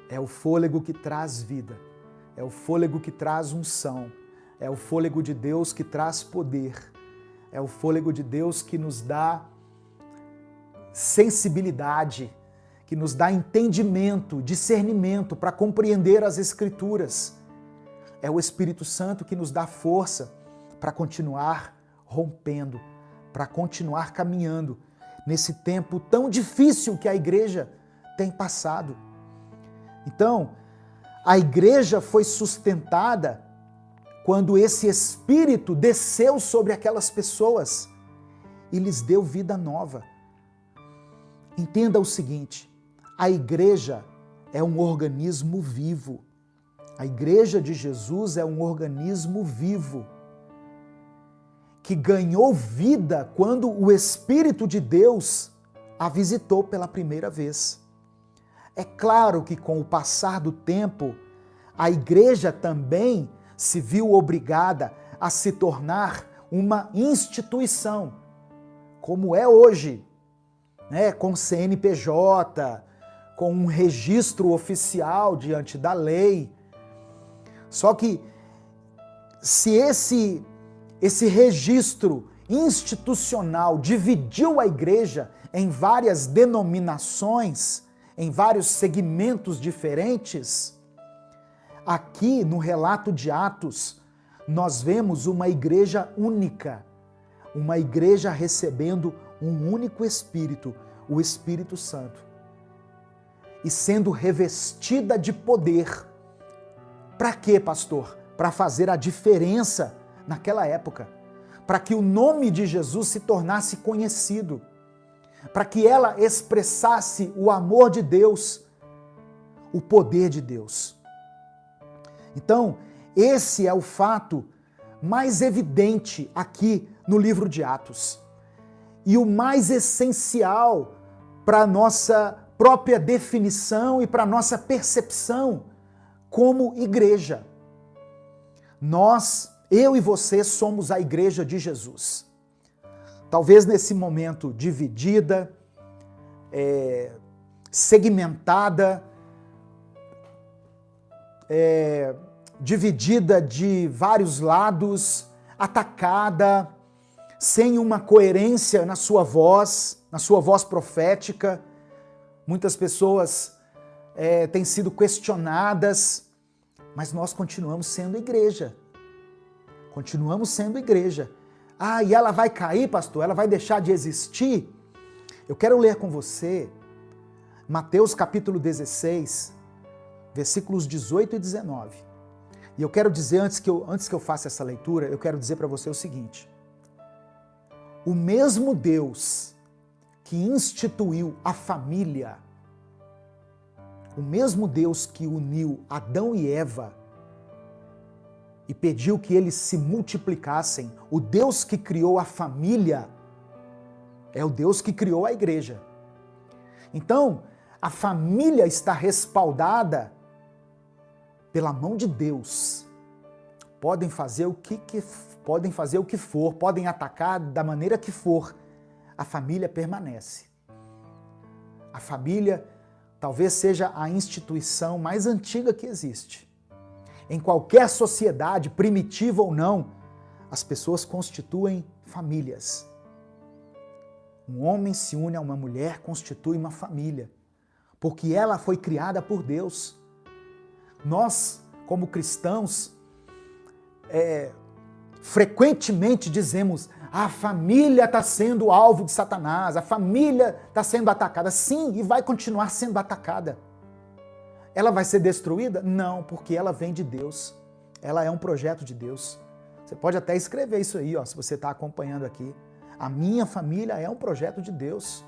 É o fôlego que traz vida, é o fôlego que traz unção, é o fôlego de Deus que traz poder, é o fôlego de Deus que nos dá sensibilidade, que nos dá entendimento, discernimento para compreender as Escrituras. É o Espírito Santo que nos dá força para continuar rompendo, para continuar caminhando nesse tempo tão difícil que a igreja tem passado. Então, a igreja foi sustentada quando esse Espírito desceu sobre aquelas pessoas e lhes deu vida nova. Entenda o seguinte, a igreja é um organismo vivo. A igreja de Jesus é um organismo vivo, que ganhou vida quando o Espírito de Deus a visitou pela primeira vez. É claro que com o passar do tempo, a igreja também se viu obrigada a se tornar uma instituição, como é hoje, né? Com CNPJ, com um registro oficial diante da lei. Só que se esse registro institucional dividiu a igreja em várias denominações, em vários segmentos diferentes, aqui no relato de Atos, nós vemos uma igreja única, uma igreja recebendo um único Espírito, o Espírito Santo, e sendo revestida de poder. Para quê, pastor? Para fazer a diferença naquela época, para que o nome de Jesus se tornasse conhecido, para que ela expressasse o amor de Deus, o poder de Deus. Então, esse é o fato mais evidente aqui no livro de Atos e o mais essencial para a nossa própria definição e para a nossa percepção como igreja. Eu e você somos a igreja de Jesus. Talvez nesse momento dividida, segmentada, dividida de vários lados, atacada, sem uma coerência na sua voz profética. Muitas pessoas têm sido questionadas, mas nós continuamos sendo igreja. Continuamos sendo igreja. Ah, e ela vai cair, pastor? Ela vai deixar de existir? Eu quero ler com você Mateus capítulo 16, versículos 18 e 19. E eu quero dizer, antes que eu faça essa leitura, eu quero dizer para você o seguinte. O mesmo Deus que instituiu a família, o mesmo Deus que uniu Adão e Eva e pediu que eles se multiplicassem, o Deus que criou a família é o Deus que criou a igreja. Então, a família está respaldada pela mão de Deus. Podem fazer o que for, podem atacar da maneira que for, a família permanece. A família talvez seja a instituição mais antiga que existe. Em qualquer sociedade, primitiva ou não, as pessoas constituem famílias. Um homem se une a uma mulher, constitui uma família, porque ela foi criada por Deus. Nós, como cristãos, frequentemente dizemos: a família está sendo alvo de Satanás, a família está sendo atacada. Sim, e vai continuar sendo atacada. Ela vai ser destruída? Não, porque ela vem de Deus. Ela é um projeto de Deus. Você pode até escrever isso aí, se você está acompanhando aqui. A minha família é um projeto de Deus.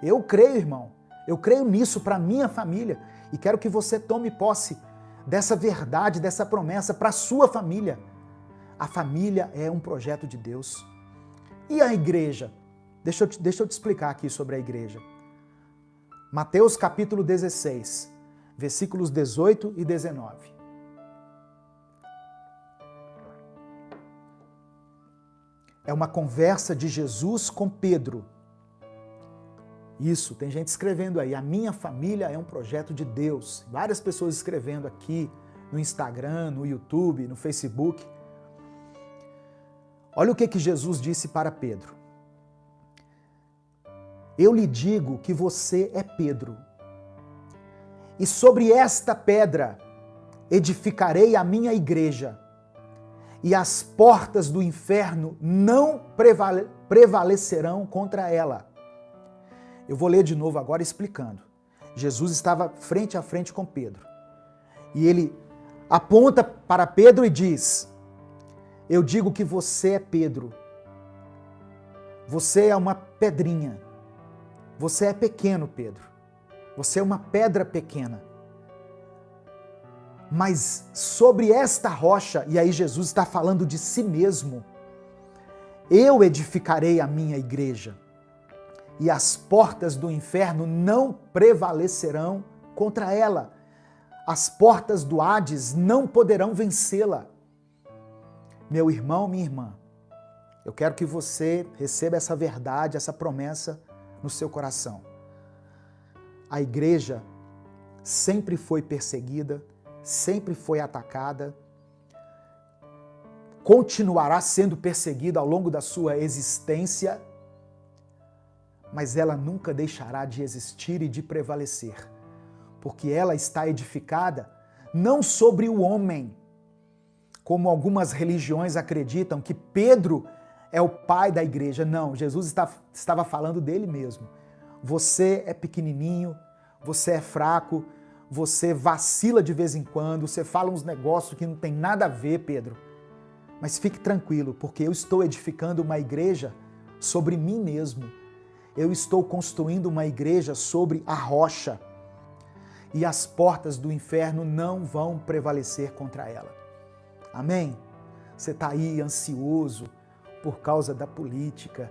Eu creio, irmão. Eu creio nisso para a minha família. E quero que você tome posse dessa verdade, dessa promessa para a sua família. A família é um projeto de Deus. E a igreja? Deixa eu te explicar aqui sobre a igreja. Mateus capítulo 16, versículos 18 e 19. É uma conversa de Jesus com Pedro. Isso, tem gente escrevendo aí, a minha família é um projeto de Deus. Várias pessoas escrevendo aqui no Instagram, no YouTube, no Facebook. Olha o que Jesus disse para Pedro. Eu lhe digo que você é Pedro, e sobre esta pedra edificarei a minha igreja, e as portas do inferno não prevalecerão contra ela. Eu vou ler de novo agora explicando. Jesus estava frente a frente com Pedro. E ele aponta para Pedro e diz: eu digo que você é Pedro. Você é uma pedrinha. Você é pequeno, Pedro. Você é uma pedra pequena. Mas sobre esta rocha, e aí Jesus está falando de si mesmo, eu edificarei a minha igreja, e as portas do inferno não prevalecerão contra ela. As portas do Hades não poderão vencê-la. Meu irmão, minha irmã, eu quero que você receba essa verdade, essa promessa no seu coração. A igreja sempre foi perseguida, sempre foi atacada, continuará sendo perseguida ao longo da sua existência, mas ela nunca deixará de existir e de prevalecer, porque ela está edificada não sobre o homem, como algumas religiões acreditam que Pedro é o pai da igreja. Não, Jesus estava falando dele mesmo. Você é pequenininho, você é fraco, você vacila de vez em quando, você fala uns negócios que não tem nada a ver, Pedro. Mas fique tranquilo, porque eu estou edificando uma igreja sobre mim mesmo. Eu estou construindo uma igreja sobre a rocha. E as portas do inferno não vão prevalecer contra ela. Amém? Você está aí ansioso por causa da política,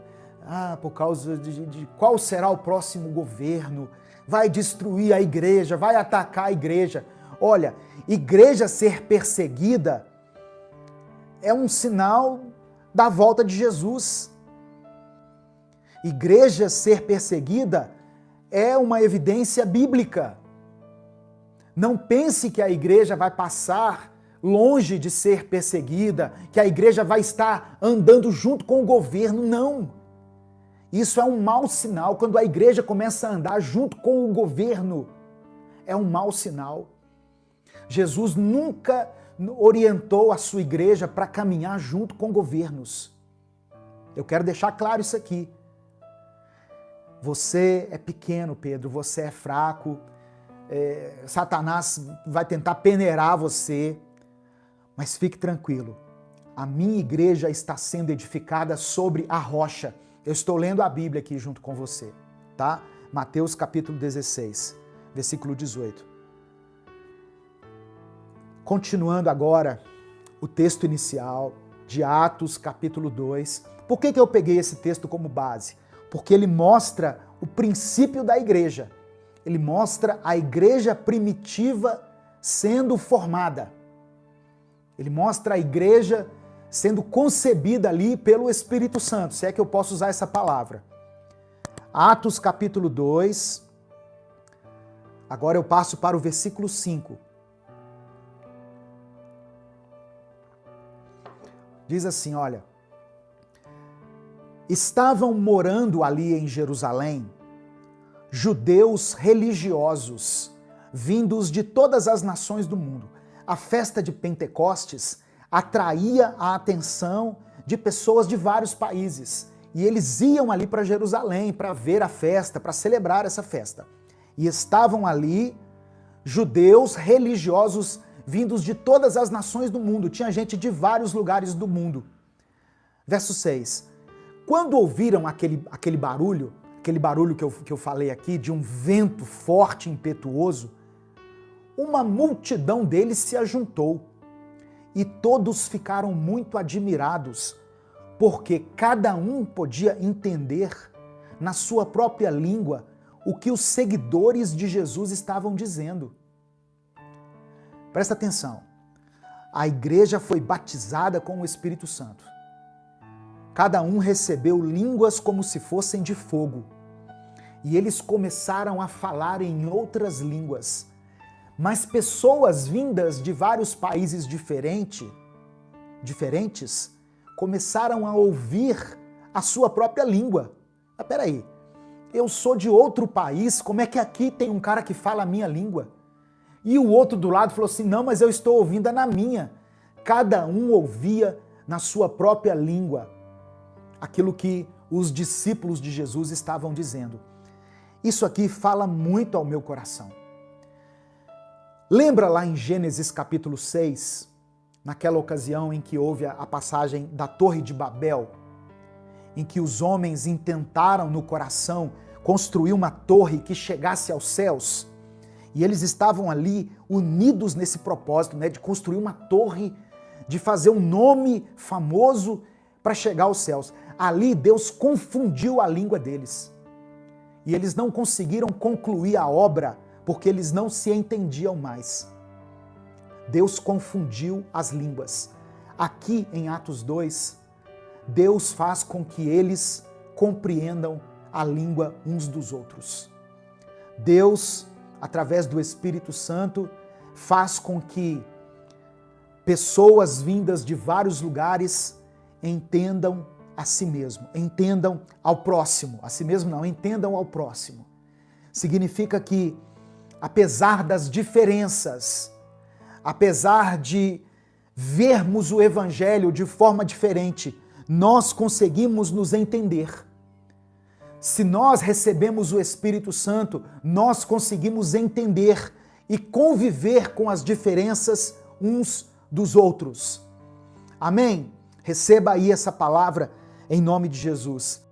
por causa de qual será o próximo governo, vai destruir a igreja, vai atacar a igreja. Olha, igreja ser perseguida é um sinal da volta de Jesus. Igreja ser perseguida é uma evidência bíblica. Não pense que a igreja vai passar longe de ser perseguida, que a igreja vai estar andando junto com o governo. Não. Isso é um mau sinal. Quando a igreja começa a andar junto com o governo, é um mau sinal. Jesus nunca orientou a sua igreja para caminhar junto com governos. Eu quero deixar claro isso aqui. Você é pequeno, Pedro, você é fraco, Satanás vai tentar peneirar você, mas fique tranquilo, a minha igreja está sendo edificada sobre a rocha. Eu estou lendo a Bíblia aqui junto com você, tá? Mateus capítulo 16, versículo 18. Continuando agora o texto inicial de Atos capítulo 2. Por que eu peguei esse texto como base? Porque ele mostra o princípio da igreja. Ele mostra a igreja primitiva sendo formada. Ele mostra a igreja sendo concebida ali pelo Espírito Santo, se é que eu posso usar essa palavra. Atos capítulo 2, agora eu passo para o versículo 5. Diz assim, olha: estavam morando ali em Jerusalém judeus religiosos, vindos de todas as nações do mundo. A festa de Pentecostes atraía a atenção de pessoas de vários países. E eles iam ali para Jerusalém para ver a festa, para celebrar essa festa. E estavam ali judeus religiosos vindos de todas as nações do mundo. Tinha gente de vários lugares do mundo. Verso 6. Quando ouviram aquele barulho que eu falei aqui, de um vento forte e impetuoso, uma multidão deles se ajuntou e todos ficaram muito admirados, porque cada um podia entender na sua própria língua o que os seguidores de Jesus estavam dizendo. Presta atenção, a igreja foi batizada com o Espírito Santo. Cada um recebeu línguas como se fossem de fogo. e eles começaram a falar em outras línguas. Mas pessoas vindas de vários países diferentes começaram a ouvir a sua própria língua. Mas peraí, eu sou de outro país, como é que aqui tem um cara que fala a minha língua? E o outro do lado falou assim, não, mas eu estou ouvindo na minha. Cada um ouvia na sua própria língua aquilo que os discípulos de Jesus estavam dizendo. Isso aqui fala muito ao meu coração. Lembra lá em Gênesis capítulo 6, naquela ocasião em que houve a passagem da Torre de Babel, em que os homens intentaram no coração construir uma torre que chegasse aos céus, e eles estavam ali unidos nesse propósito, de construir uma torre, de fazer um nome famoso para chegar aos céus. Ali Deus confundiu a língua deles. E eles não conseguiram concluir a obra porque eles não se entendiam mais. Deus confundiu as línguas. Aqui em Atos 2, Deus faz com que eles compreendam a língua uns dos outros. Deus, através do Espírito Santo, faz com que pessoas vindas de vários lugares entendam a si mesmo, entendam ao próximo. A si mesmo não, entendam ao próximo. Significa que, apesar das diferenças, apesar de vermos o Evangelho de forma diferente, nós conseguimos nos entender. Se nós recebemos o Espírito Santo, nós conseguimos entender e conviver com as diferenças uns dos outros. Amém? Receba aí essa palavra em nome de Jesus.